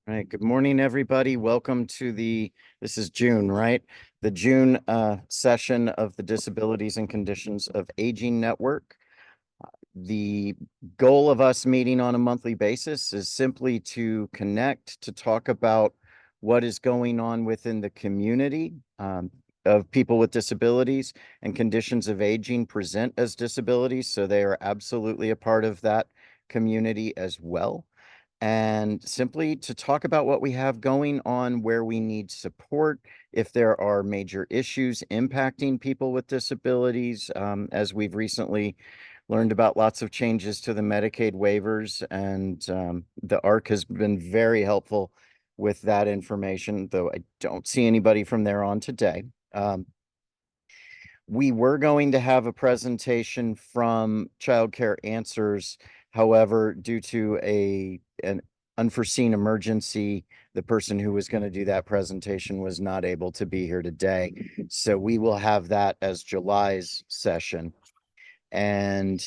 All right, good morning, everybody. Welcome to this is June, right? The June session of the Disabilities and Conditions of Aging Network. The goal of us meeting on a monthly basis is simply to connect, to talk about what is going on within the community of people with disabilities and conditions of aging present as disabilities. So they are absolutely a part of that community as well. And simply to talk about what we have going on, where we need support, if there are major issues impacting people with disabilities, as we've recently learned about lots of changes to the Medicaid waivers, and the ARC has been very helpful with that information, though I don't see anybody from there on today. We were going to have a presentation from ChildCare Answers. However, due to an unforeseen emergency, the person who was going to do that presentation was not able to be here today. So we will have that as July's session. And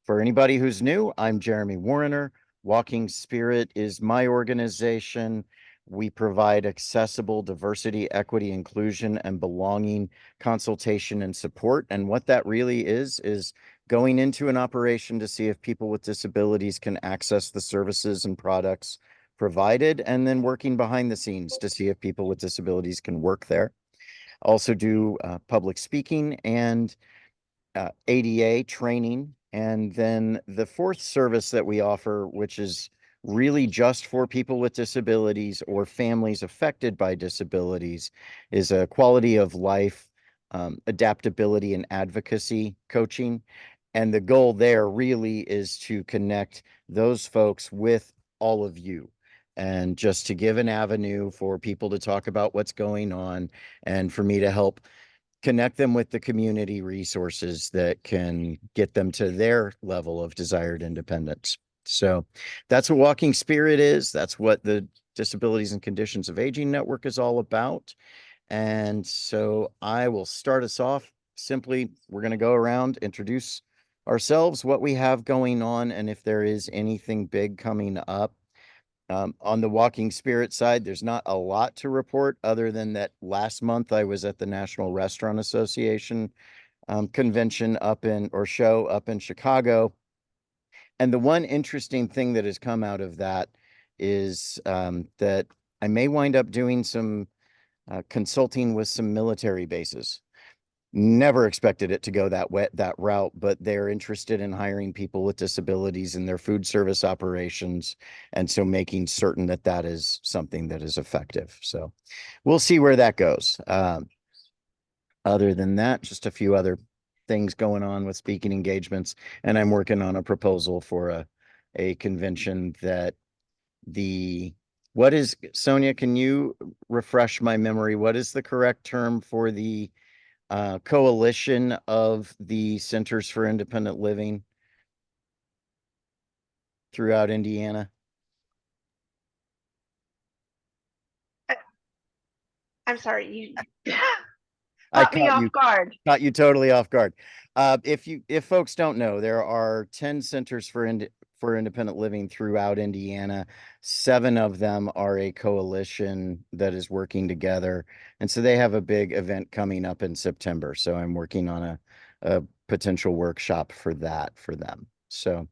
for anybody who's new, I'm Jeremy Warrener. Walking Spirit is my organization. We provide accessible diversity, equity, inclusion, and belonging consultation and support. And what that really is going into an operation to see if people with disabilities can access the services and products provided, and then working behind the scenes to see if people with disabilities can work there. Also do public speaking and ADA training. And then the fourth service that we offer, which is really just for people with disabilities or families affected by disabilities, is a quality of life, adaptability, and advocacy coaching. And the goal there really is to connect those folks with all of you, and just to give an avenue for people to talk about what's going on, and for me to help connect them with the community resources that can get them to their level of desired independence. So that's what Walking Spirit is. That's what the Disabilities and Conditions of Aging Network is all about. And so I will start us off. Simply, we're going to go around, introduce ourselves, what we have going on, and if there is anything big coming up. On the Walking Spirit side, there's not a lot to report other than that last month I was at the National Restaurant Association convention show up in Chicago. And the one interesting thing that has come out of that is that I may wind up doing some consulting with some military bases. Never expected it to go that route, but they're interested in hiring people with disabilities in their food service operations, and so making certain that that is something that is effective. So we'll see where that goes. Other than that, just a few other things going on with speaking engagements, and I'm working on a proposal for a convention that what is, Sonia, can you refresh my memory? What is the correct term for the coalition of the Centers for Independent Living throughout Indiana? I'm sorry, you I caught me off guard. caught you totally off guard. If folks don't know, there are 10 centers for independent living throughout Indiana. 7 of them are a coalition that is working together, and so they have a big event coming up in September. So I'm working on a potential workshop for that for them. So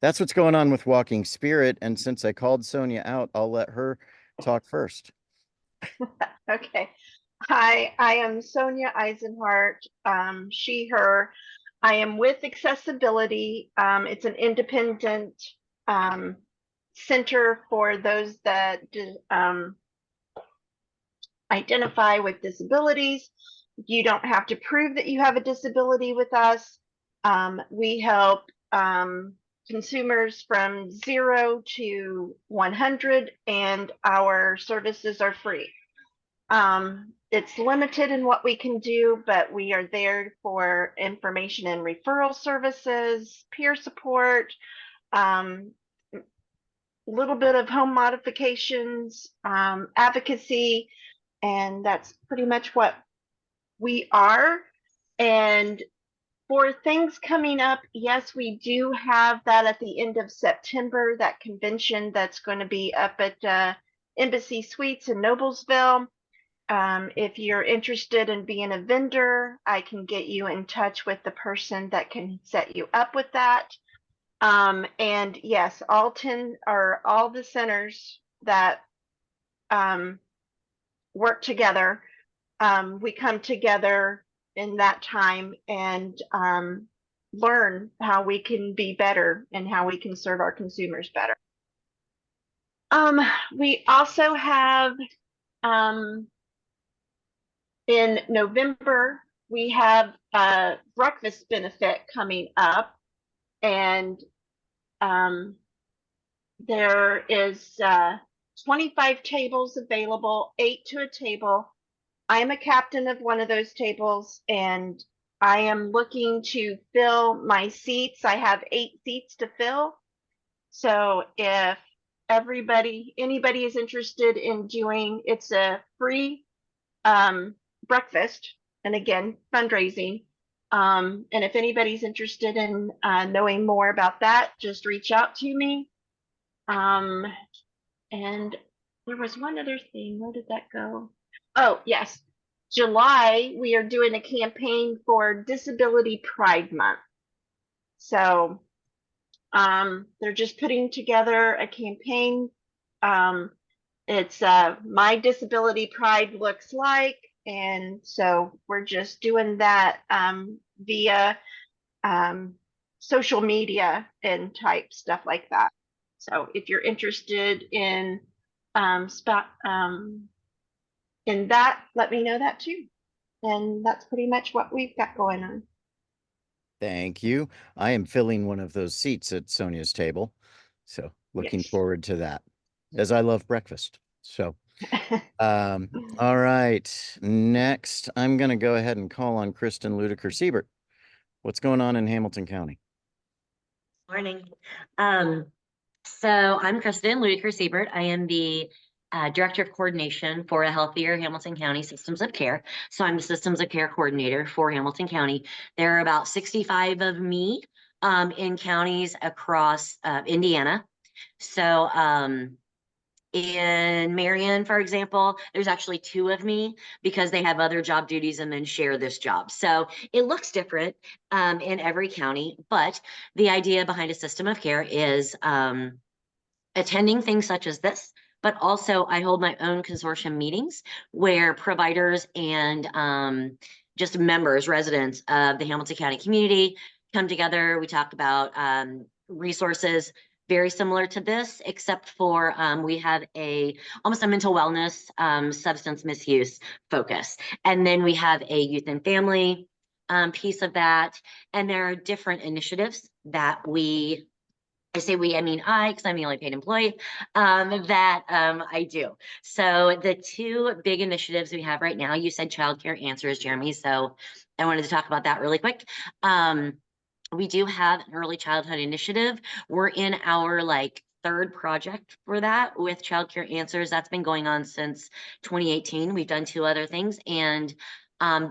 that's what's going on with Walking Spirit. And since I called Sonia out, I'll let her talk first. Okay. Hi, I am Sonia Eisenhart, she, her. I am with accessABILITY. It's an independent center for those that identify with disabilities. You don't have to prove that you have a disability with us. We help consumers from 0 to 100, and our services are free. It's limited in what we can do, but we are there for information and referral services, peer support, little bit of home modifications, advocacy, and that's pretty much what we are. And for things coming up, yes, we do have that at the end of September, that convention that's going to be up at Embassy Suites in Noblesville. If you're interested in being a vendor, I can get you in touch with the person that can set you up with that. And yes, all the centers that work together. We come together in that time and learn how we can be better and how we can serve our consumers better. We also have in November, we have a breakfast benefit coming up, and there is 25 tables available, 8 to a table. I am a captain of one of those tables, and I am looking to fill my seats. I have 8 seats to fill. So if anybody is interested in doing, it's a free breakfast, and again, fundraising. And if anybody's interested in knowing more about that, just reach out to me. And there was one other thing. Where did that go? Oh, yes. July, we are doing a campaign for Disability Pride Month. So they're just putting together a campaign. It's My Disability Pride Looks Like. And so we're just doing that via social media and type stuff like that. So if you're interested in that, let me know that too. And that's pretty much what we've got going on. Thank you. I am filling one of those seats at Sonia's table. So looking Yes. forward to that, as I love breakfast. So, all right. Next, I'm going to go ahead and call on Kristen Ludiker-Siebert. What's going on in Hamilton County? Morning. So I'm Kristen Ludiker-Siebert. I am the Director of Coordination for a Healthier Hamilton County Systems of Care. So I'm the Systems of Care Coordinator for Hamilton County. There are about 65 of me in counties across Indiana. So in Marion, for example, there's actually 2 of me because they have other job duties and then share this job. So it looks different in every county, but the idea behind a system of care is attending things such as this, but also I hold my own consortium meetings where providers and just members, residents of the Hamilton County community come together. We talk about resources very similar to this, except for we have almost a mental wellness, substance misuse focus. And then we have a youth and family piece of that. And there are different initiatives that I say we, I mean I, because I'm the only paid employee, I do. So the 2 big initiatives we have right now, you said ChildCare Answers, Jeremy, so I wanted to talk about that really quick. We do have an early childhood initiative. We're in our 3rd project for that with ChildCare Answers. That's been going on since 2018. We've done 2 other things, and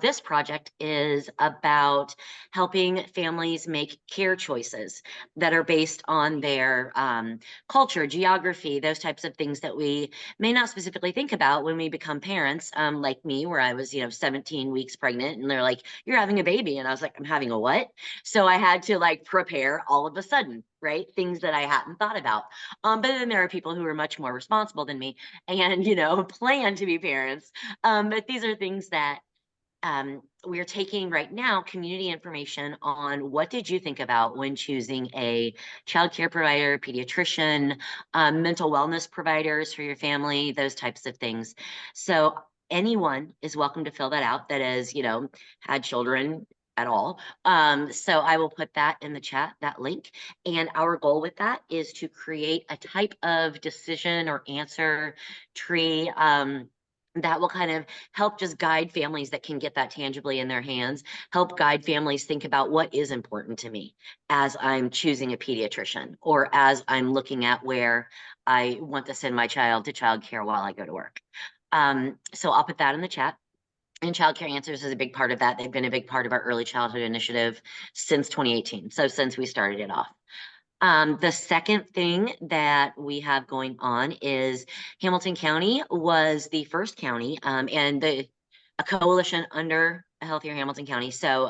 this project is about helping families make care choices that are based on their culture, geography, those types of things that we may not specifically think about when we become parents, like me, where I was, 17 weeks pregnant, and they're like, "You're having a baby," and I was like, "I'm having a what?" So I had to prepare all of a sudden, right? Things that I hadn't thought about. But then there are people who are much more responsible than me and, plan to be parents. But these are things that we're taking right now community information on what did you think about when choosing a child care provider, pediatrician, mental wellness providers for your family, those types of things. So anyone is welcome to fill that out that has, had children at all. So I will put that in the chat, that link. And our goal with that is to create a type of decision or answer tree that will kind of help just guide families that can get that tangibly in their hands, help guide families think about what is important to me as I'm choosing a pediatrician or as I'm looking at where I want to send my child to childcare while I go to work. So I'll put that in the chat. And ChildCare Answers is a big part of that. They've been a big part of our early childhood initiative since 2018. So since we started it off. The second thing that we have going on is Hamilton County was the first county, and a coalition under a Healthier Hamilton County. So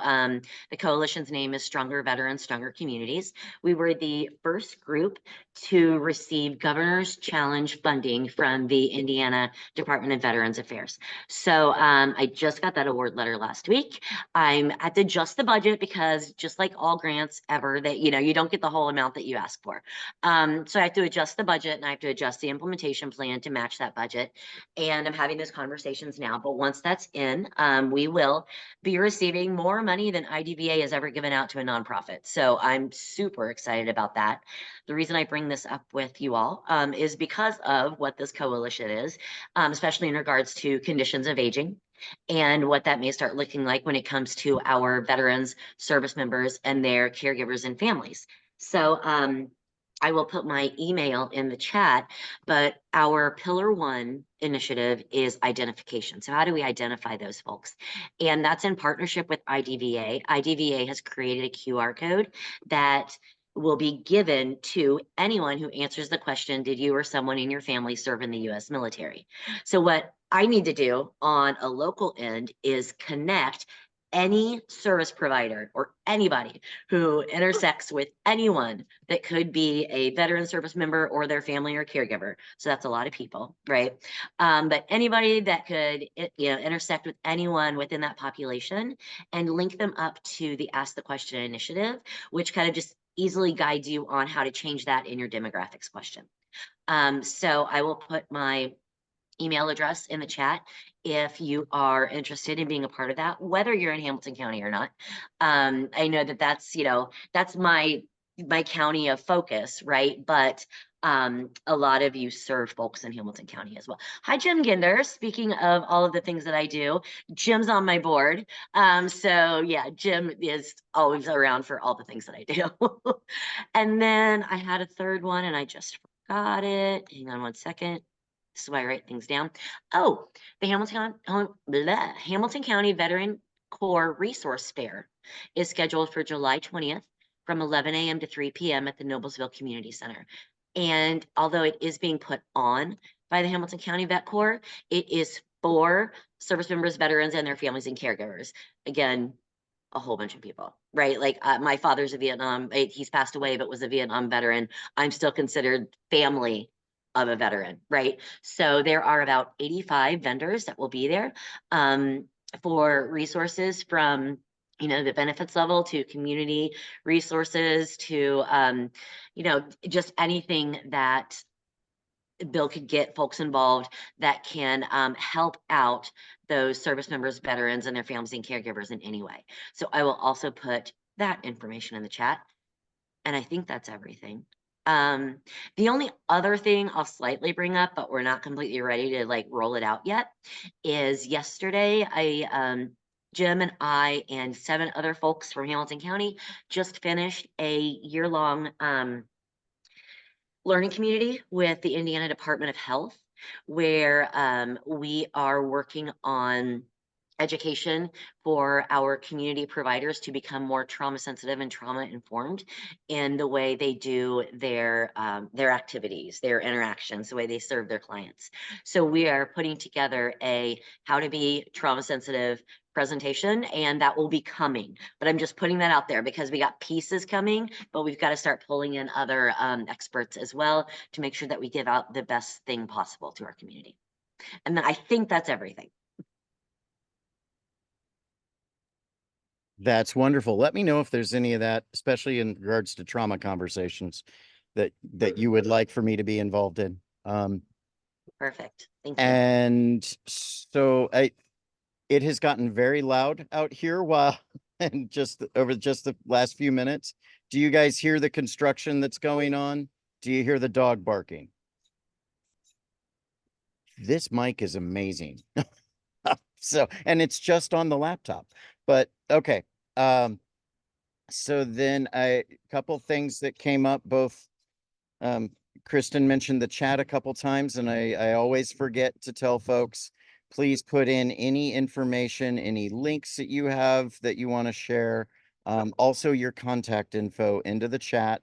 the coalition's name is Stronger Veterans, Stronger Communities. We were the first group to receive Governor's Challenge funding from the Indiana Department of Veterans Affairs. So I just got that award letter last week. I'm at to adjust the budget because just like all grants ever, that you don't get the whole amount that you ask for. So I have to adjust the budget and I have to adjust the implementation plan to match that budget. And I'm having those conversations now. But once that's in, we will be receiving more money than IDVA has ever given out to a nonprofit. So I'm super excited about that. The reason I bring this up with you all is because of what this coalition is, especially in regards to conditions of aging and what that may start looking like when it comes to our veterans, service members, and their caregivers and families. So I will put my email in the chat, but our Pillar 1 initiative is identification. So how do we identify those folks? And that's in partnership with IDVA. IDVA has created a QR code that will be given to anyone who answers the question, did you or someone in your family serve in the U.S. military? So what I need to do on a local end is connect any service provider or anybody who intersects with anyone that could be a veteran service member or their family or caregiver. So that's a lot of people, right? But anybody that could intersect with anyone within that population and link them up to the Ask the Question initiative, which kind of just easily guides you on how to change that in your demographics question. So I will put my email address in the chat if you are interested in being a part of that, whether you're in Hamilton County or not. I know that that's my county of focus, right? But a lot of you serve folks in Hamilton County as well. Hi, Jim Ginder. Speaking of all of the things that I do, Jim's on my board. So yeah, Jim is always around for all the things that I do. And then I had a third one and I just forgot it. Hang on one second. This is why I write things down. Oh, the Hamilton County Veteran Corps Resource Fair is scheduled for July 20th from 11 a.m. to 3 p.m. at the Noblesville Community Center. And although it is being put on by the Hamilton County Vet Corps, it is for service members, veterans, and their families and caregivers. Again, a whole bunch of people, right? Like my father's a Vietnam, he's passed away, but was a Vietnam veteran. I'm still considered family of a veteran, right? So there are about 85 vendors that will be there for resources from the benefits level to community resources to just anything that Bill could get folks involved that can help out those service members, veterans, and their families and caregivers in any way. So I will also put that information in the chat. And I think that's everything. The only other thing I'll slightly bring up, but we're not completely ready to like roll it out yet, is yesterday Jim and I and 7 other folks from Hamilton County just finished a year-long learning community with the Indiana Department of Health, where we are working on education for our community providers to become more trauma sensitive and trauma informed in the way they do their activities, their interactions, the way they serve their clients. So we are putting together a how to be trauma sensitive presentation, and that will be coming. But I'm just putting that out there because we got pieces coming, but we've got to start pulling in other experts as well to make sure that we give out the best thing possible to our community. And then I think that's everything. That's wonderful. Let me know if there's any of that, especially in regards to trauma conversations that you would like for me to be involved in. Perfect. Thank you. And so it has gotten very loud out here and just over the last few minutes. Do you guys hear the construction that's going on? Do you hear the dog barking? This mic is amazing. So, and it's just on the laptop, but okay. So then a couple things that came up, both, Kristen mentioned the chat a couple times, and I always forget to tell folks, please put in any information, any links that you have that you want to share. Also your contact info into the chat.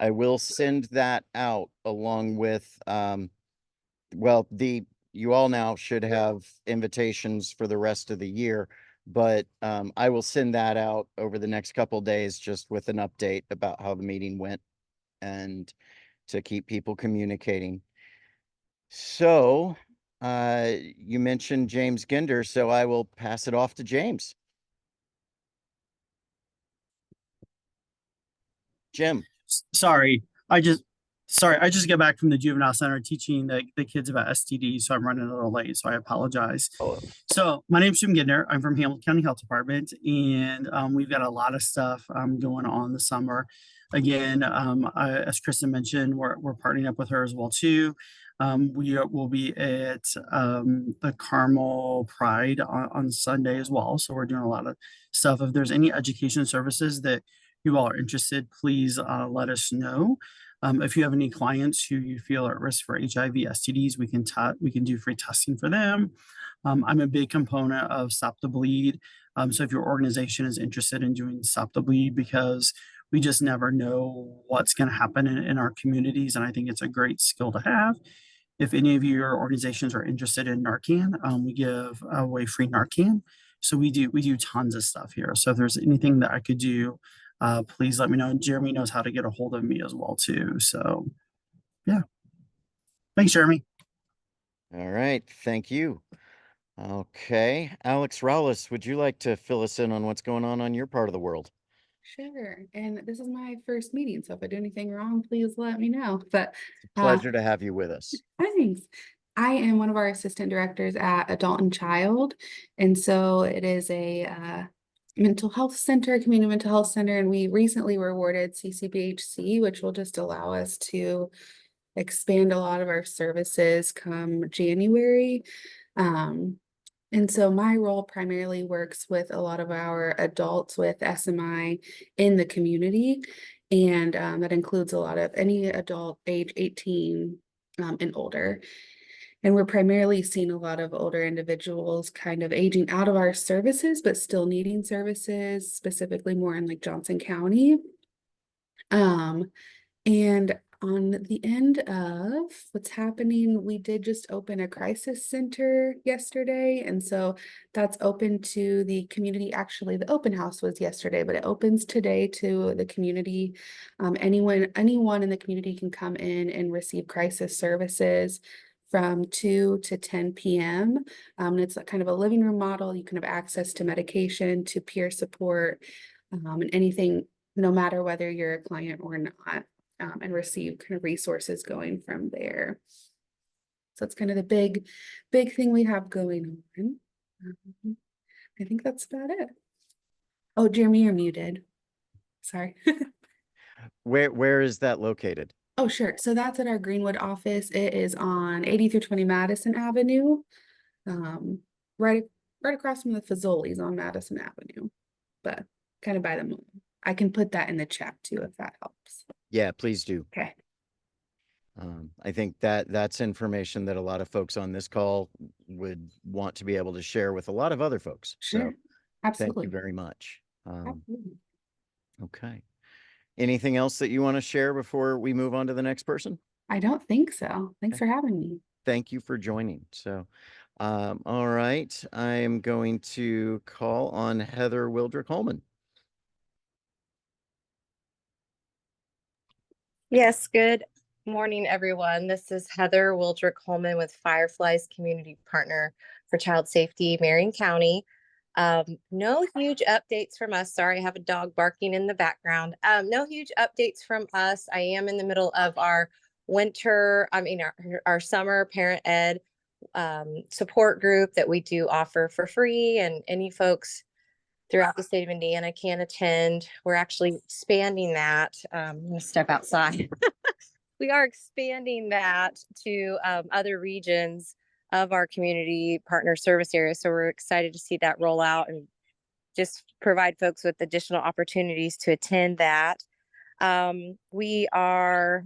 I will send that out along with, well, you all now should have invitations for the rest of the year, but I will send that out over the next couple days just with an update about how the meeting went and to keep people communicating. So, you mentioned James Ginder, so I will pass it off to James. Jim. Sorry, I just got back from the juvenile center teaching the kids about STD, so I'm running a little late, so I apologize. Oh. So my name's Jim Ginder. I'm from Hamilton County Health Department, and we've got a lot of stuff going on this summer. Again, as Kristen mentioned, we're partnering up with her as well too. We will be at the Carmel Pride on Sunday as well, so we're doing a lot of stuff. If there's any education services that you all are interested, please let us know. If you have any clients who you feel are at risk for HIV, STDs, we can do free testing for them. I'm a big component of Stop the Bleed. So if your organization is interested in doing Stop the Bleed, because we just never know what's going to happen in our communities, and I think it's a great skill to have. If any of your organizations are interested in Narcan, we give away free Narcan. So we do tons of stuff here. So if there's anything that I could do, please let me know. And Jeremy knows how to get a hold of me as well too. So yeah. Thanks, Jeremy. All right. Thank you. Okay. Alex Rowles, would you like to fill us in on what's going on your part of the world? Sure. And this is my first meeting, so if I do anything wrong, please let me know. But It's a pleasure to have you with us. thanks. I am one of our assistant directors at Adult and Child. And so it is a mental health center, community mental health center. And we recently were awarded CCBHC, which will just allow us to expand a lot of our services come January. And so my role primarily works with a lot of our adults with SMI in the community. And that includes a lot of any adult age 18 and older. And we're primarily seeing a lot of older individuals kind of aging out of our services, but still needing services, specifically more in like Johnson County. And on the end of what's happening, we did just open a crisis center yesterday. And so that's open to the community. Actually, the open house was yesterday, but it opens today to the community. Anyone in the community can come in and receive crisis services from 2 to 10 p.m. And it's kind of a living room model. You can have access to medication, to peer support, and anything, no matter whether you're a client or not. And receive kind of resources going from there. So it's kind of the big thing we have going on. I think that's about it. Oh, Jeremy, you're muted. Sorry. Where is that located? Oh, sure. So that's at our Greenwood office. It is on 80 through 20 Madison Avenue. Right across from the Fazoli's on Madison Avenue, but kind of by the mall. I can put that in the chat too, if that helps. Yeah, please do. Okay. I think that's information that a lot of folks on this call would want to be able to share with a lot of other folks. Sure. So Absolutely. thank you very much. Absolutely. Okay. Anything else that you want to share before we move on to the next person? I don't think so. Thanks for having me. Thank you for joining. So, all right, I am going to call on Heather Wildrick-Holman. Yes, good morning, everyone. This is Heather Wildrick-Holman with Firefly's community partner for child safety, Marion County. No huge updates from us. Sorry, I have a dog barking in the background. No huge updates from us. I am in the middle of our our summer parent ed support group that we do offer for free, and any folks throughout the state of Indiana can attend. We're actually expanding that. I'm going to step outside. We are expanding that to other regions of our community partner service area. So we're excited to see that roll out and just provide folks with additional opportunities to attend that. We are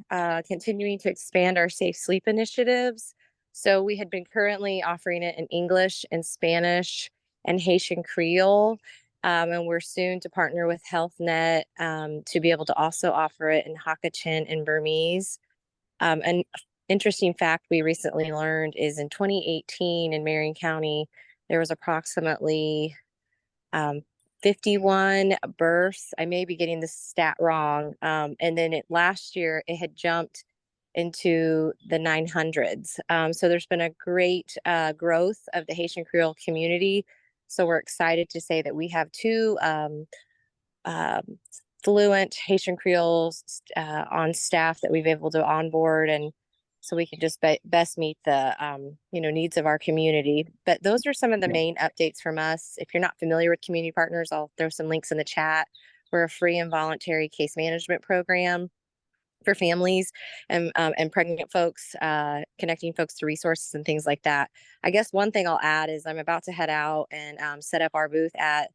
continuing to expand our safe sleep initiatives. So we had been currently offering it in English and Spanish and Haitian Creole. And we're soon to partner with HealthNet to be able to also offer it in Hakachin and Burmese. An interesting fact we recently learned is in 2018 in Marion County, there was approximately 51 births. I may be getting this stat wrong. And then last year it had jumped into the 900s. So there's been a great growth of the Haitian Creole community. So we're excited to say that we have two fluent Haitian Creoles on staff that we've been able to onboard, and so we can just best meet the needs of our community. But those are some of the main updates from us. If you're not familiar with community partners, I'll throw some links in the chat. We're a free and voluntary case management program for families and pregnant folks, connecting folks to resources and things like that. I guess one thing I'll add is I'm about to head out and set up our booth at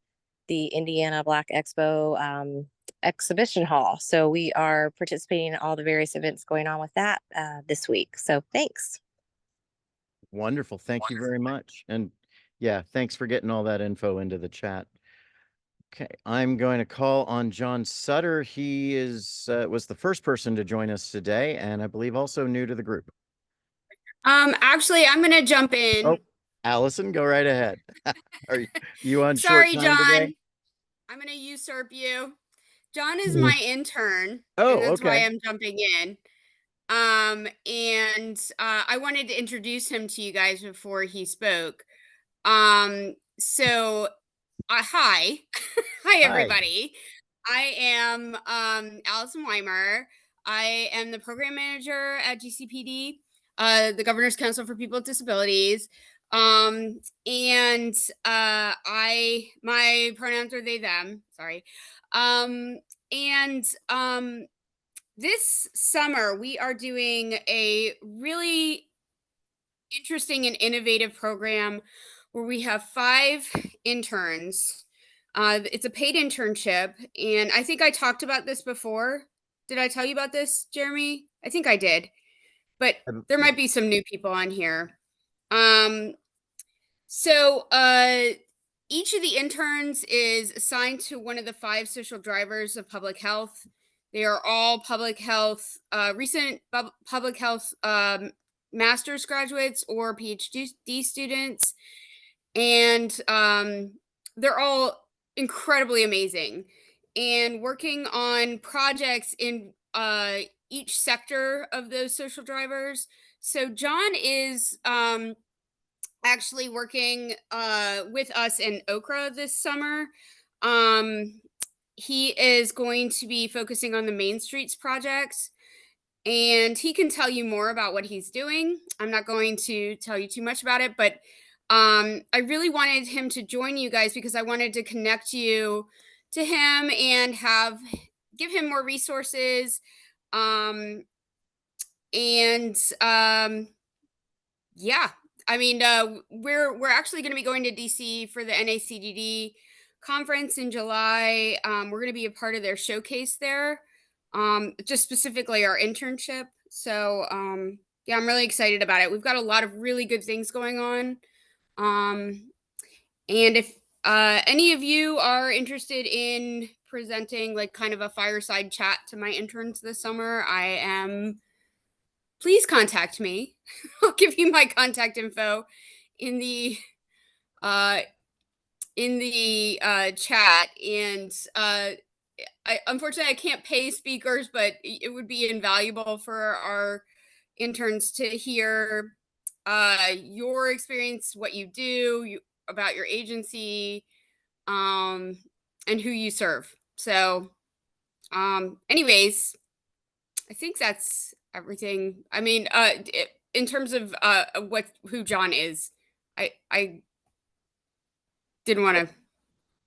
the Indiana Black Expo exhibition hall. So we are participating in all the various events going on with that this week. So thanks. Wonderful. Thank you very much. And yeah, thanks for getting all that info into the chat. Okay, I'm going to call on John Sutter. He was the first person to join us today, and I believe also new to the group. Actually, I'm gonna jump in. Oh, Allison, go right ahead. Are you on Sorry, short time John. today? I'm gonna usurp you. John is my intern. Oh, and that's why okay. I'm jumping in. I wanted to introduce him to you guys before he spoke. So hi. Hi, everybody. I am Allison Weimer. I am the program manager at GCPD, the Governor's Council for People with Disabilities. My pronouns are they, them. Sorry. This summer we are doing a really interesting and innovative program where we have 5 interns. It's a paid internship, and I think I talked about this before. Did I tell you about this, Jeremy? I think I did, but there might be some new people on here. Each of the interns is assigned to one of the 5 social drivers of public health. They are all public health, recent public health master's graduates or PhD students. And they're all incredibly amazing and working on projects in each sector of those social drivers. So John is actually working with us in Okra this summer. He is going to be focusing on the Main Streets projects, and he can tell you more about what he's doing. I'm not going to tell you too much about it, but I really wanted him to join you guys because I wanted to connect you to him and give him more resources. Yeah, I mean, we're actually going to be going to DC for the NACDD conference in July. We're going to be a part of their showcase there, just specifically our internship. So yeah, I'm really excited about it. We've got a lot of really good things going on. And if any of you are interested in presenting like kind of a fireside chat to my interns this summer, please contact me. I'll give you my contact info in the chat. And unfortunately, I can't pay speakers, but it would be invaluable for our interns to hear your experience, what you do, about your agency, and who you serve. So anyways, I think that's everything. I mean, in terms of who John is, I didn't want to.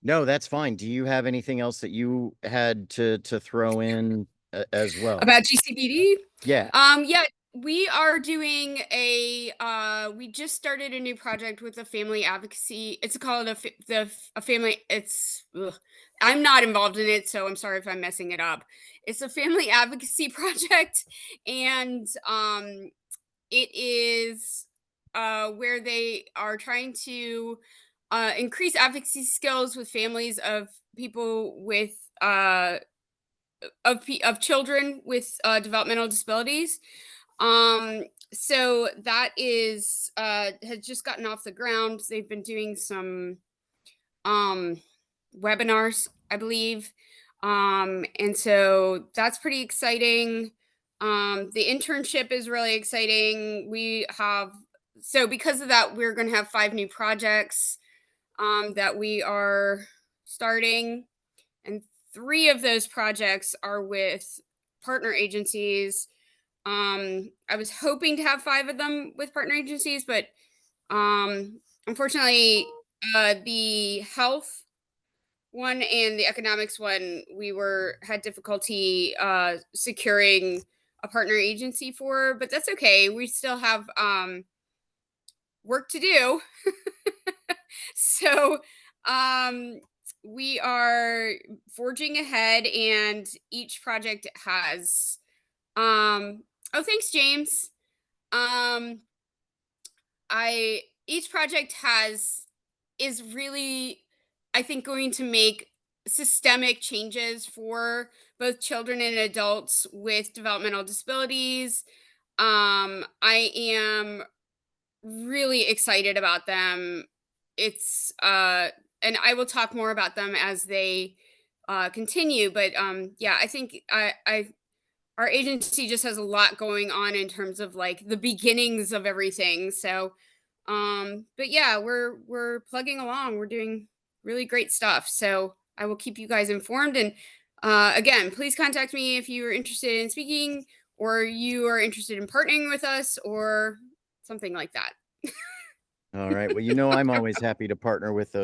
No, that's fine. Do you have anything else that you had to throw in as well? About GCPD? Yeah. Yeah, we are doing we just started a new project with a family advocacy. It's called a family. I'm not involved in it, so I'm sorry if I'm messing it up. It's a family advocacy project, and it is where they are trying to increase advocacy skills with families of people with of children with developmental disabilities. So that is has just gotten off the ground. They've been doing some webinars, I believe. And so that's pretty exciting. The internship is really exciting. So because of that, we're going to have 5 new projects that we are starting. And 3 of those projects are with partner agencies. I was hoping to have 5 of them with partner agencies, but unfortunately, the health one and the economics one, we had difficulty securing a partner agency for, but that's okay. We still have work to do. So we are forging ahead, and each project has oh, thanks, James. Each project is really, I think, going to make systemic changes for both children and adults with developmental disabilities. I am really excited about them. It's and I will talk more about them as they continue, but yeah, I think our agency just has a lot going on in terms of like the beginnings of everything. So but yeah, we're plugging along. We're doing really great stuff. So I will keep you guys informed, and again, please contact me if you are interested in speaking or you are interested in partnering with us or something like that. All right. Well, you know, I'm always happy to partner with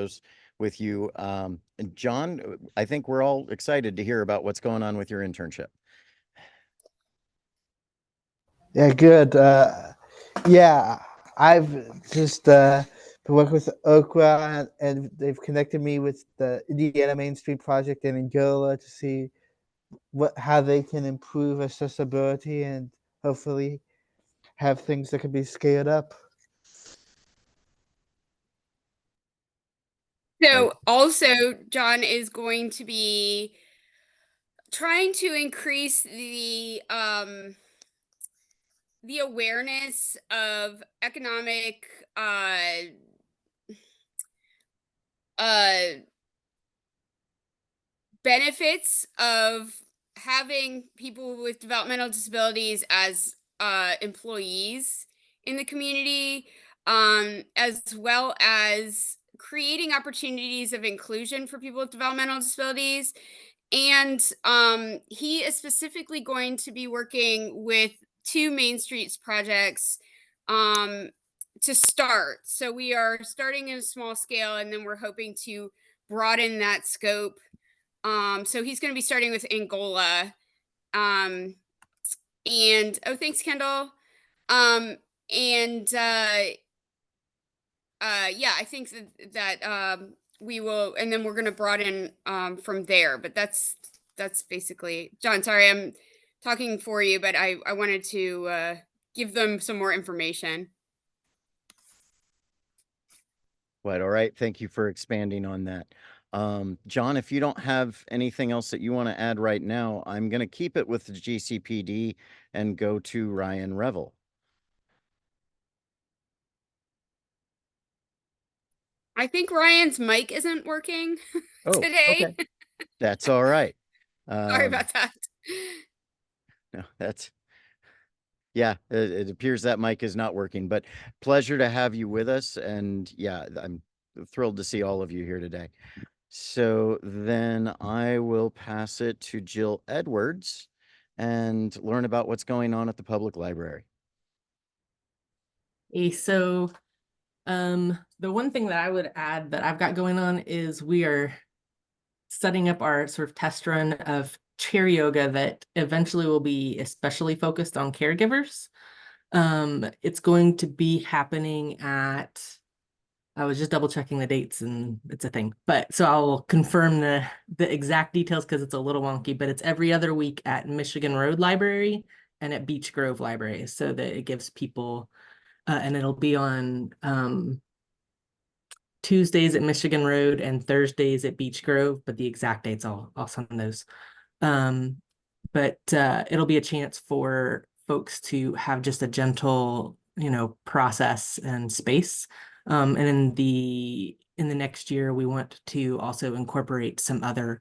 you. And John, I think we're all excited to hear about what's going on with your internship. Yeah, good. Yeah, I've just been working with Okra, and they've connected me with the Indiana Main Street Project in Angola to see how they can improve accessibility and hopefully have things that can be scaled up. So also, John is going to be trying to increase the awareness of economic benefits of having people with developmental disabilities as employees in the community, as well as creating opportunities of inclusion for people with developmental disabilities. And he is specifically going to be working with 2 Main Streets projects to start. So we are starting in a small scale, and then we're hoping to broaden that scope. So he's going to be starting with Angola. And oh, thanks, Kendall. Yeah, I think that we will, and then we're going to broaden from there. But that's basically, John, sorry, I'm talking for you, but I wanted to give them some more information. Quite all right. Thank you for expanding on that. John, if you don't have anything else that you want to add right now, I'm going to keep it with the GCPD and go to Ryan Revel. I think Ryan's mic isn't working today. Okay. That's all right. Sorry about that. No, yeah, it appears that mic is not working, but pleasure to have you with us. And yeah, I'm thrilled to see all of you here today. So then I will pass it to Jill Edwards and learn about what's going on at the public library. So the one thing that I would add that I've got going on is we are setting up our sort of test run of chair yoga that eventually will be especially focused on caregivers. It's going to be happening at, I was just double checking the dates and it's a thing, but so I'll confirm the exact details because it's a little wonky, but it's every other week at Michigan Road Library and at Beech Grove Library, so that it gives people, and it'll be on Tuesdays at Michigan Road and Thursdays at Beech Grove, but the exact dates I'll send those. But it'll be a chance for folks to have just a gentle, process and space. And in the next year, we want to also incorporate some other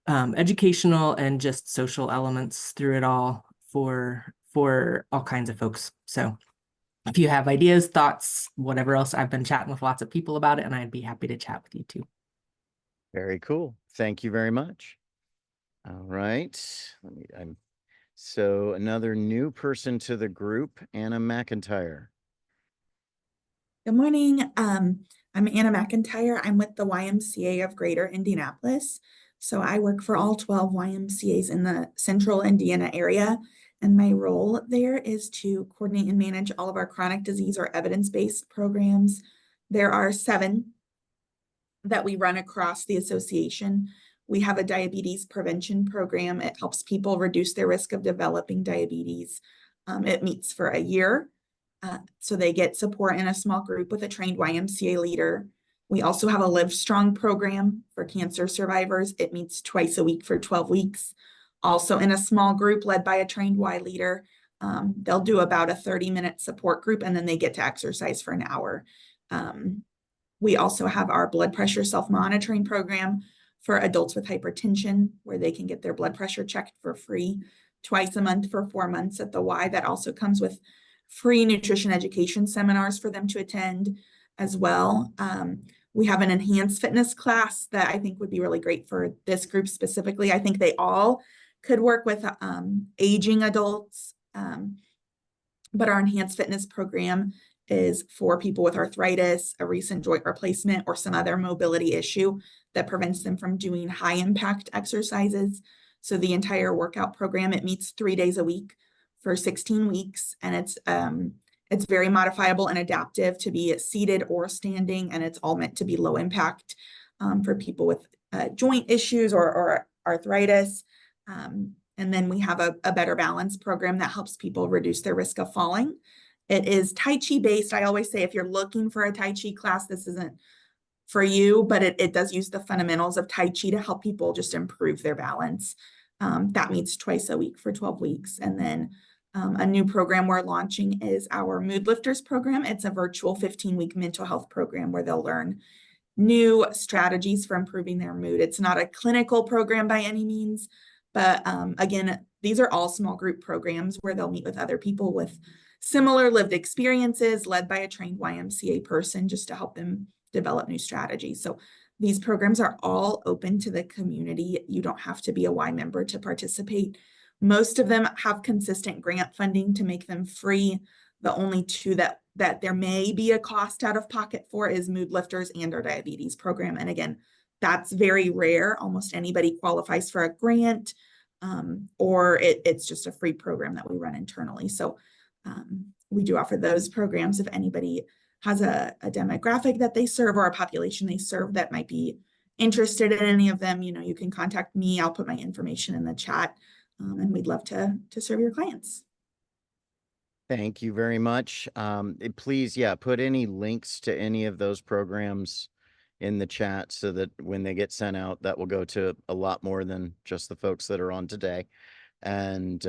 educational and just social elements through it all for all kinds of folks. So if you have ideas, thoughts, whatever else, I've been chatting with lots of people about it, and I'd be happy to chat with you too. Very cool. Thank you very much. All right. So another new person to the group, Anna McIntyre. Good morning. I'm Anna McIntyre. I'm with the YMCA of Greater Indianapolis. So I work for all 12 YMCAs in the central Indiana area. And my role there is to coordinate and manage all of our chronic disease or evidence-based programs. There are 7 that we run across the association. We have a diabetes prevention program. It helps people reduce their risk of developing diabetes. It meets for a year. So they get support in a small group with a trained YMCA leader. We also have a Live Strong program for cancer survivors. It meets twice a week for 12 weeks. Also in a small group led by a trained Y leader. They'll do about a 30-minute support group, and then they get to exercise for an hour. We also have our blood pressure self-monitoring program for adults with hypertension, where they can get their blood pressure checked for free twice a month for 4 months at the Y. That also comes with free nutrition education seminars for them to attend as well. We have an enhanced fitness class that I think would be really great for this group specifically. I think they all could work with aging adults, but our enhanced fitness program is for people with arthritis, a recent joint replacement, or some other mobility issue that prevents them from doing high impact exercises. So the entire workout program, it meets 3 days a week for 16 weeks, and it's very modifiable and adaptive to be seated or standing, and it's all meant to be low impact for people with joint issues or arthritis. And then we have a Better Balance program that helps people reduce their risk of falling. It is Tai Chi based. I always say if you're looking for a Tai Chi class, this isn't for you, but it does use the fundamentals of Tai Chi to help people just improve their balance. That meets twice a week for 12 weeks. And then a new program we're launching is our Mood Lifters program. It's a virtual 15-week mental health program where they'll learn new strategies for improving their mood. It's not a clinical program by any means, but again, these are all small group programs where they'll meet with other people with similar lived experiences led by a trained YMCA person just to help them develop new strategies. So these programs are all open to the community. You don't have to be a Y member to participate. Most of them have consistent grant funding to make them free. The only 2 that there may be a cost out of pocket for is Mood Lifters and our diabetes program. And again, that's very rare. Almost anybody qualifies for a grant, or it's just a free program that we run internally. So we do offer those programs if anybody has a demographic that they serve or a population they serve that might be interested in any of them. You can contact me. I'll put my information in the chat, and we'd love to serve your clients. Thank you very much. Please, put any links to any of those programs in the chat so that when they get sent out, that will go to a lot more than just the folks that are on today. And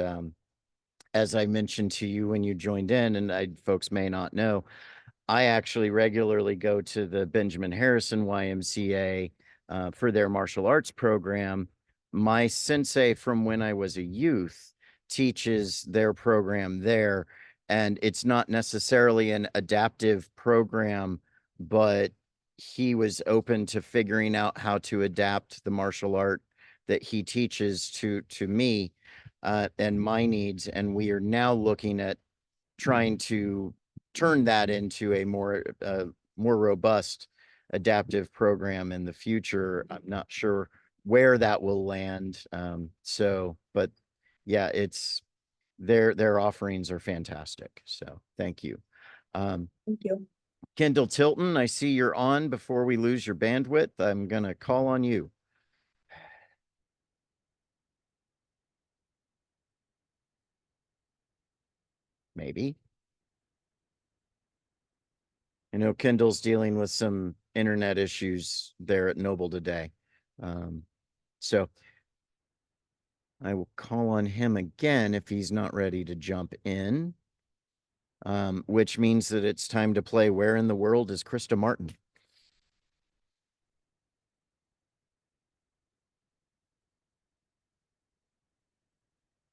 as I mentioned to you when you joined in, and folks may not know, I actually regularly go to the Benjamin Harrison YMCA for their martial arts program. My sensei from when I was a youth teaches their program there, and it's not necessarily an adaptive program, but he was open to figuring out how to adapt the martial art that he teaches to me and my needs. And we are now looking at trying to turn that into a more robust adaptive program in the future. I'm not sure where that will land. But yeah, it's their offerings are fantastic. So thank you. Thank you. Kendall Tilton, I see you're on. Before we lose your bandwidth, I'm going to call on you. Maybe. I know Kendall's dealing with some internet issues there at Noble today. So I will call on him again if he's not ready to jump in, which means that it's time to play Where in the World is Krista Martin?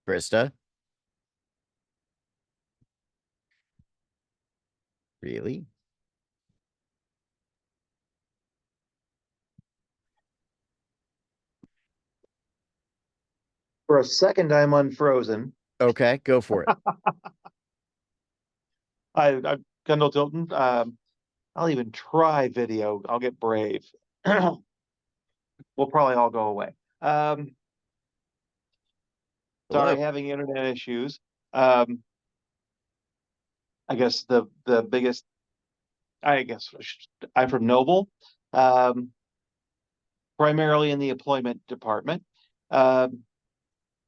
Krista? Really? For a second, I'm unfrozen. Okay, go for it. I'm Kendall Tilton. I'll even try video. I'll get brave. We'll probably all go away. Sorry, Hello. having internet issues. I guess the biggest. I'm from Noble, primarily in the employment department.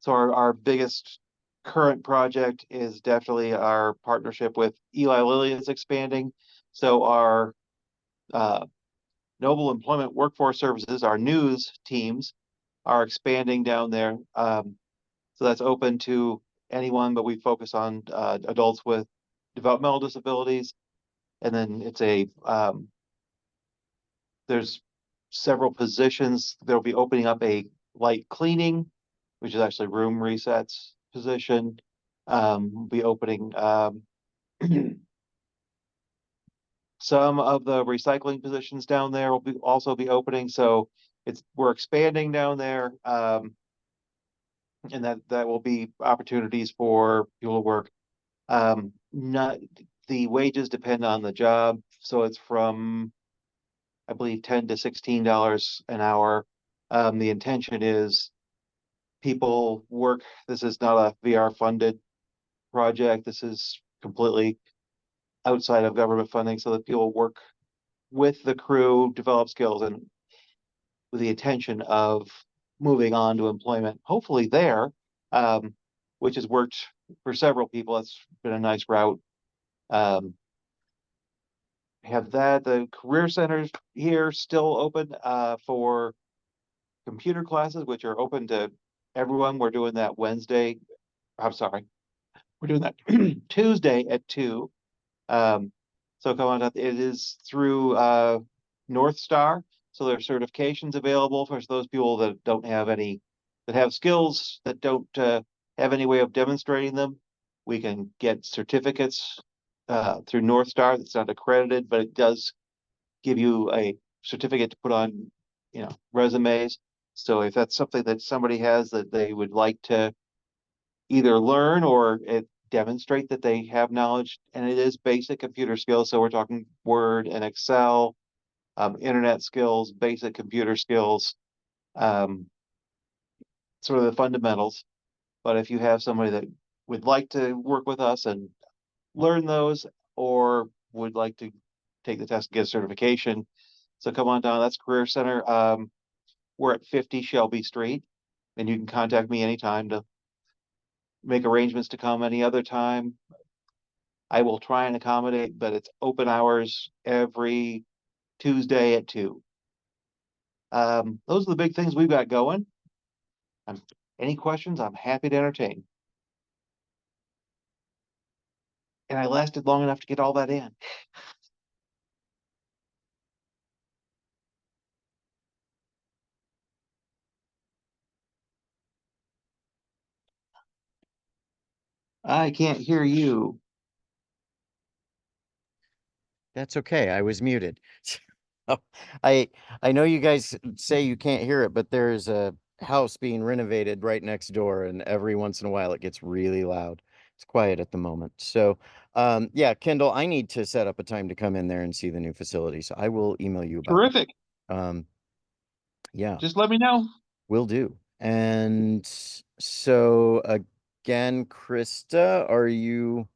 So our biggest current project is definitely our partnership with Eli Lilly is expanding. So our Noble Employment Workforce Services, our news teams, are expanding down there. So that's open to anyone, but we focus on adults with developmental disabilities. And then it's there's several positions. They'll be opening up a light cleaning, which is actually room resets position. We'll be opening some of the recycling positions down there will also be opening. So we're expanding down there. And that will be opportunities for people to work. Not the wages depend on the job. So it's from, I believe, $10 to $16 an hour. The intention is people work. This is not a VR funded project. This is completely outside of government funding, so that people work with the crew, develop skills, and with the intention of moving on to employment, hopefully there, which has worked for several people. That's been a nice route. Have that. The career centers here still open for computer classes, which are open to everyone. We're doing that Wednesday. I'm sorry. We're doing that Tuesday at 2. So come on up. It is through North Star. So there are certifications available for those people that don't have any, that have skills that don't have any way of demonstrating them. We can get certificates through North Star. That's not accredited, but it does give you a certificate to put on, resumes. So if that's something that somebody has that they would like to either learn or demonstrate that they have knowledge, and it is basic computer skills. So we're talking Word and Excel, internet skills, basic computer skills, sort of the fundamentals. But if you have somebody that would like to work with us and learn those, or would like to take the test and get certification, so come on down. That's Career Center. We're at 50 Shelby Street, and you can contact me anytime to make arrangements to come any other time. I will try and accommodate, but it's open hours every Tuesday at 2. Those are the big things we've got going. Any questions? I'm happy to entertain. And I lasted long enough to get all that in. I can't hear you. That's okay. I was muted. I know you guys say you can't hear it, but there's a house being renovated right next door, and every once in a while it gets really loud. It's quiet at the moment. So, yeah, Kendall, I need to set up a time to come in there and see the new facility. So I will email you about Terrific. that. Yeah, Just let me know. will do. And so again, Krista, are you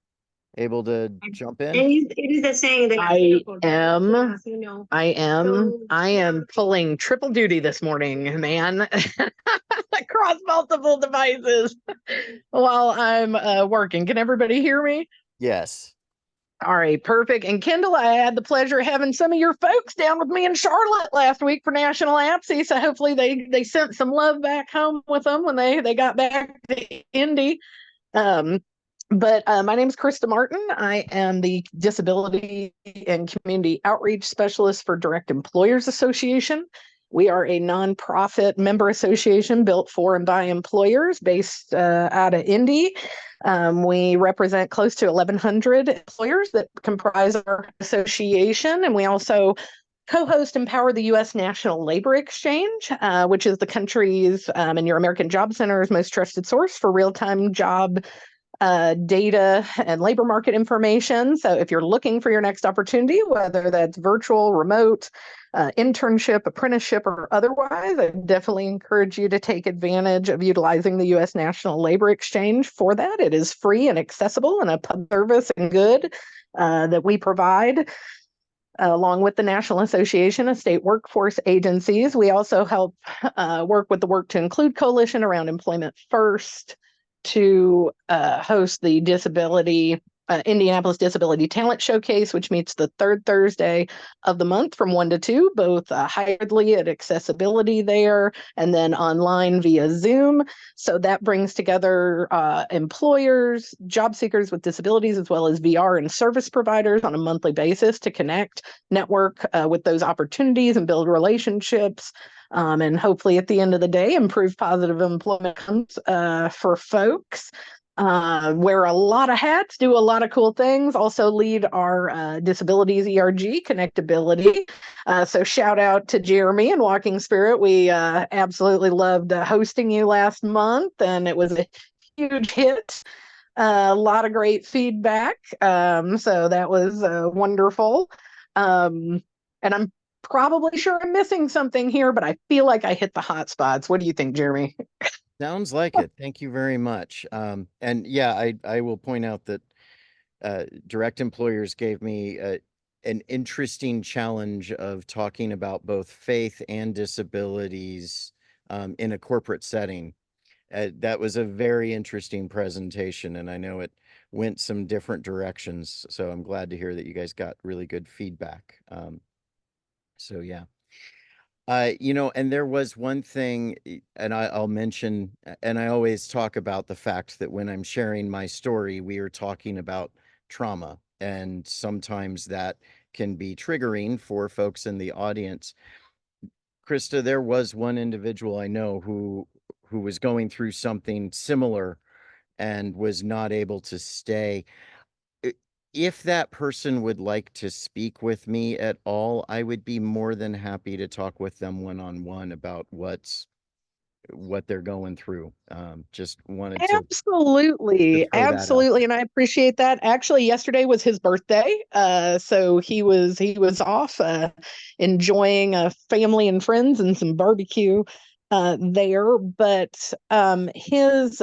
able to jump in? I am pulling triple duty this morning, man, across multiple devices while I'm working. Can everybody hear me? Yes. All right, perfect. And Kendall, I had the pleasure of having some of your folks down with me in Charlotte last week for National APSI. So hopefully they sent some love back home with them when they got back to Indy. My name is Krista Martin. I am the Disability and Community Outreach Specialist for Direct Employers Association. We are a nonprofit member association built for and by employers based out of Indy. We represent close to 1,100 employers that comprise our association, and we also co-host and power the U.S. National Labor Exchange, which is the country's and your American Job Center's most trusted source for real-time job data and labor market information. So if you're looking for your next opportunity, whether that's virtual, remote, internship, apprenticeship, or otherwise, I definitely encourage you to take advantage of utilizing the U.S. National Labor Exchange for that. It is free and accessible and a public service and good that we provide. Along with the National Association of State Workforce Agencies, we also help work with the Work to Include Coalition around Employment First to host the Indianapolis Disability Talent Showcase, which meets the third Thursday of the month from 1 to 2, both hybridly at accessABILITY there and then online via Zoom. So that brings together employers, job seekers with disabilities, as well as VR and service providers on a monthly basis to connect, network with those opportunities and build relationships. And hopefully at the end of the day, improve positive employment outcomes for folks. Wear a lot of hats, do a lot of cool things, also lead our Disabilities ERG connectability. So shout out to Jeremy and Walking Spirit. We absolutely loved hosting you last month, and it was a huge hit. A lot of great feedback. So that was wonderful. And I'm probably sure I'm missing something here, but I feel like I hit the hot spots. What do you think, Jeremy? Sounds like it. Thank you very much. And yeah, I will point out that direct employers gave me an interesting challenge of talking about both faith and disabilities in a corporate setting. That was a very interesting presentation, and I know it went some different directions. So I'm glad to hear that you guys got really good feedback. So yeah. And there was one thing, and I'll mention, and I always talk about the fact that when I'm sharing my story, we are talking about trauma, and sometimes that can be triggering for folks in the audience. Krista, there was one individual I know who was going through something similar and was not able to stay. If that person would like to speak with me at all, I would be more than happy to talk with them one-on-one about what they're going through. Just wanted to Absolutely. throw that out. Absolutely. And I appreciate that. Actually, yesterday was his birthday. So he was off enjoying family and friends and some barbecue there. But his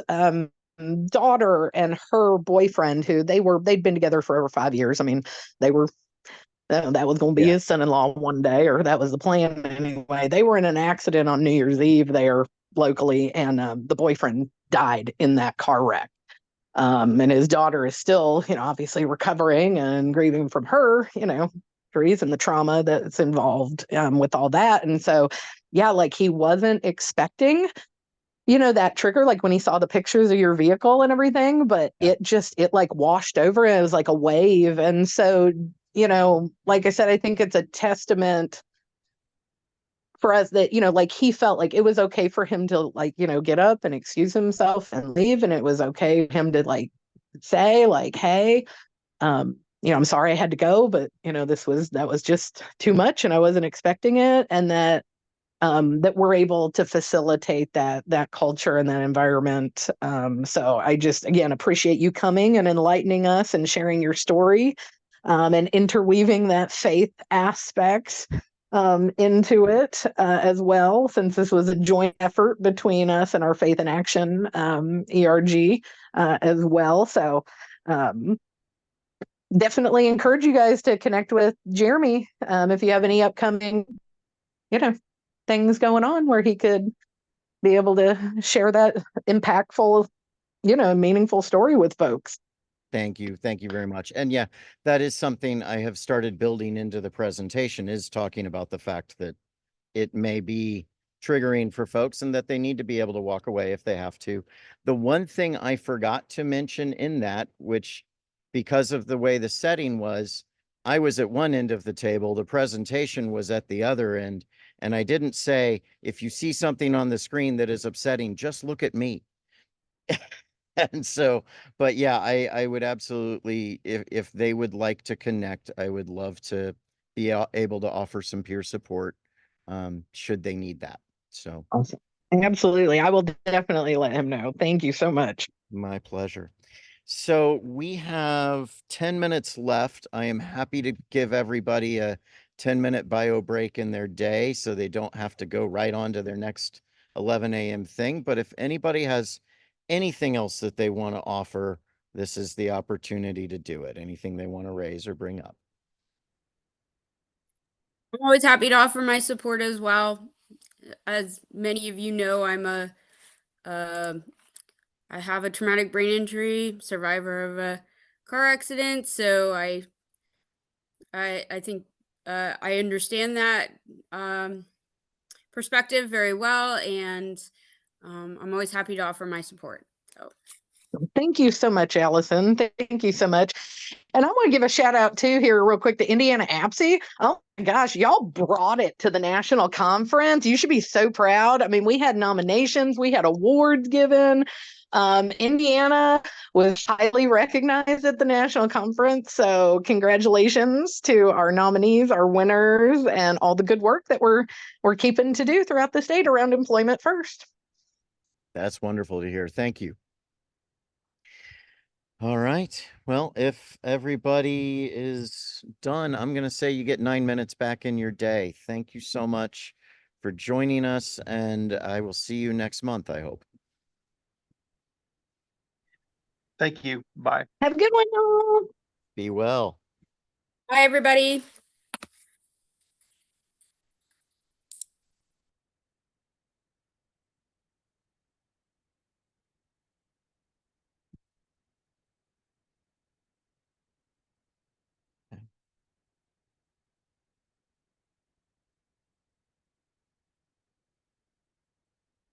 daughter and her boyfriend, who they'd been together for over 5 years. I mean, they were that was going to be his son-in-law one day, or that was the plan anyway. They were in an accident on New Year's Eve there locally, and the boyfriend died in that car wreck. And his daughter is still, obviously recovering and grieving from her, injuries and the trauma that's involved with all that. And so, yeah, like he wasn't expecting that trigger, like when he saw the pictures of your vehicle and everything, but it like washed over and it was like a wave. And so, like I said, I think it's a testament for us that, like he felt like it was okay for him to like, get up and excuse himself and leave. And it was okay for him to like say like, hey, I'm sorry I had to go, but that was just too much and I wasn't expecting it. And that we're able to facilitate that culture and that environment. So I just, again, appreciate you coming and enlightening us and sharing your story and interweaving that faith aspect into it as well, since this was a joint effort between us and our Faith in Action ERG as well. So definitely encourage you guys to connect with Jeremy if you have any upcoming, things going on where he could be able to share that impactful, meaningful story with folks. Thank you. Thank you very much. And yeah, that is something I have started building into the presentation, is talking about the fact that it may be triggering for folks and that they need to be able to walk away if they have to. The one thing I forgot to mention in that, which because of the way the setting was, I was at one end of the table, the presentation was at the other end, and I didn't say, if you see something on the screen that is upsetting, just look at me. And so, but yeah, I would absolutely, if they would like to connect, I would love to be able to offer some peer support, should they need that. So Awesome. Absolutely. I will definitely let him know. Thank you so much. my pleasure. So we have 10 minutes left. I am happy to give everybody a 10-minute bio break in their day so they don't have to go right on to their next 11 a.m. thing. But if anybody has anything else that they want to offer, this is the opportunity to do it. Anything they want to raise or bring up. I'm always happy to offer my support as well. As many of you know, I have a traumatic brain injury, survivor of a car accident. So I think I understand that perspective very well, and I'm always happy to offer my support. So. Thank you so much, Allison. Thank you so much. And I want to give a shout out too here real quick to Indiana APSI. Oh my gosh, y'all brought it to the national conference. You should be so proud. I mean, we had nominations, we had awards given. Indiana was highly recognized at the national conference. So congratulations to our nominees, our winners, and all the good work that we're keeping to do throughout the state around employment first. That's wonderful to hear. Thank you. All right. Well, if everybody is done, I'm going to say you get 9 minutes back in your day. Thank you so much for joining us, and I will see you next month, I hope. Thank you. Bye. Have a good one, y'all. Be well. Bye, everybody.